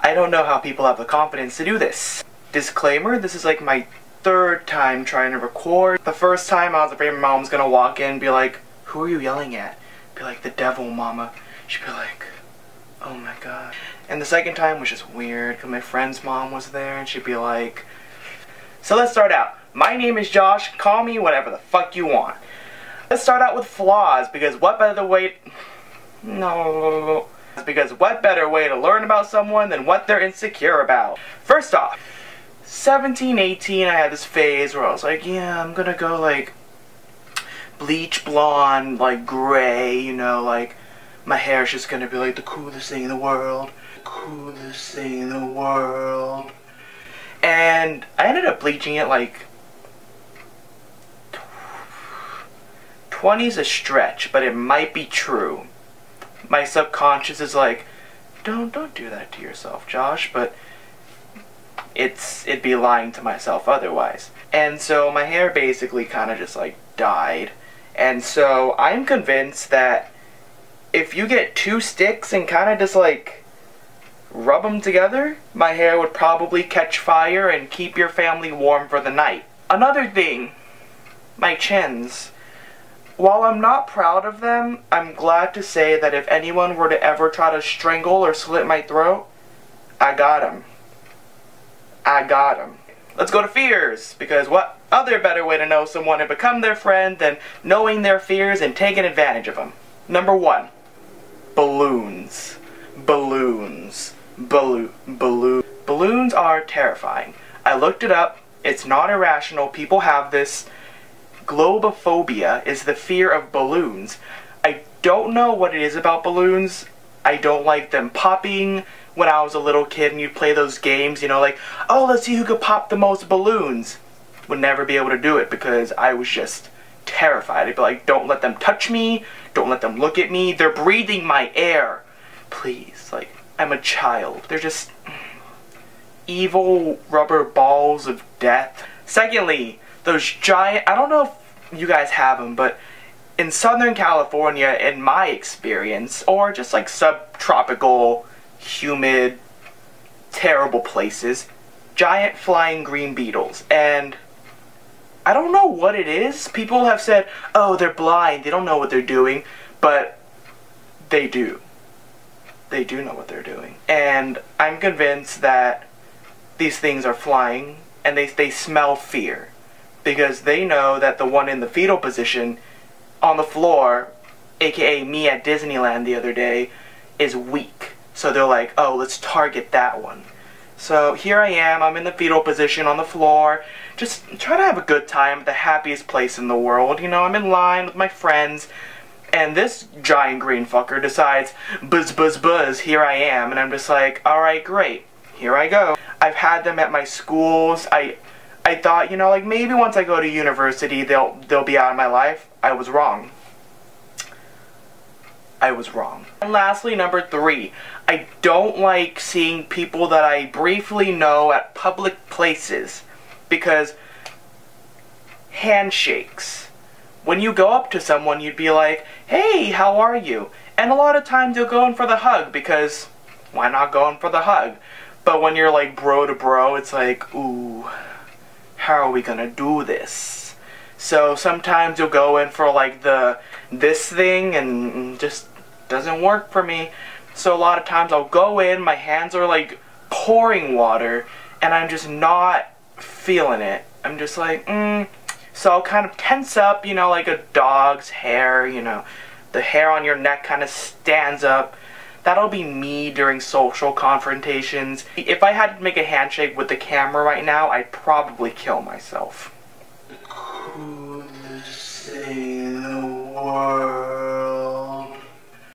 I don't know how people have the confidence to do this. Disclaimer, this is like my third time trying to record. The first time I was afraid my mom was gonna walk in and be like, "Who are you yelling at?" Be like, "The devil, mama." She'd be like, "Oh my god." And the second time was just weird because my friend's mom was there and she'd be like, so let's start out. My name is Josh, call me whatever the fuck you want. Let's start out with flaws, because what better way what better way to learn about someone than what they're insecure about? First off, 17, 18, I had this phase where I was like, yeah, I'm gonna go like bleach blonde, like gray, you know, like my hair's just gonna be like the coolest thing in the world. Coolest thing in the world. And I ended up bleaching it like 20's a stretch, but it might be true. My subconscious is like, don't do that to yourself, Josh, but it'd be lying to myself otherwise. And so my hair basically kind of just like died. And so I'm convinced that if you get two sticks and kind of just like rub them together, my hair would probably catch fire and keep your family warm for the night. Another thing, my chins. While I'm not proud of them, I'm glad to say that if anyone were to ever try to strangle or slit my throat, I got him. I got him. Let's go to fears, because what other better way to know someone and become their friend than knowing their fears and taking advantage of them? Number 1, balloons. Balloons. Balloons are terrifying. I looked it up. It's not irrational. People have this. Globophobia is the fear of balloons. I don't know what it is about balloons. I don't like them popping. When I was a little kid and you'd play those games, you know, like, oh, let's see who could pop the most balloons. Would never be able to do it because I was just terrified. I'd be like, don't let them touch me. Don't let them look at me. They're breathing my air. Please, like, I'm a child. They're just evil rubber balls of death. Secondly, those giant, I don't know if you guys have them, but in Southern California, in my experience, or just like subtropical, humid, terrible places, giant flying green beetles. And I don't know what it is. People have said, oh, they're blind, they don't know what they're doing, but they do. They do know what they're doing. And I'm convinced that these things are flying, and they smell fear. Because they know that the one in the fetal position on the floor, aka me at Disneyland the other day, is weak. So they're like, oh, let's target that one. So here I am, I'm in the fetal position on the floor, just trying to have a good time at the happiest place in the world. You know, I'm in line with my friends, and this giant green fucker decides, buzz, buzz, buzz, here I am. And I'm just like, alright, great, here I go. I've had them at my schools. I thought, you know, like maybe once I go to university, they'll be out of my life. I was wrong. I was wrong. And lastly, number 3, I don't like seeing people that I briefly know at public places, because handshakes. When you go up to someone, you'd be like, hey, how are you? And a lot of times you'll go in for the hug, because why not go in for the hug? But when you're like bro to bro, it's like, ooh, how are we gonna do this? So sometimes you'll go in for like this thing and just doesn't work for me. So a lot of times I'll go in, my hands are like pouring water, and I'm just not feeling it. I'm just like, So I'll kind of tense up, you know, like a dog's hair, you know, the hair on your neck kind of stands up. That'll be me during social confrontations. If I had to make a handshake with the camera right now, I'd probably kill myself. Coolest thing in the world.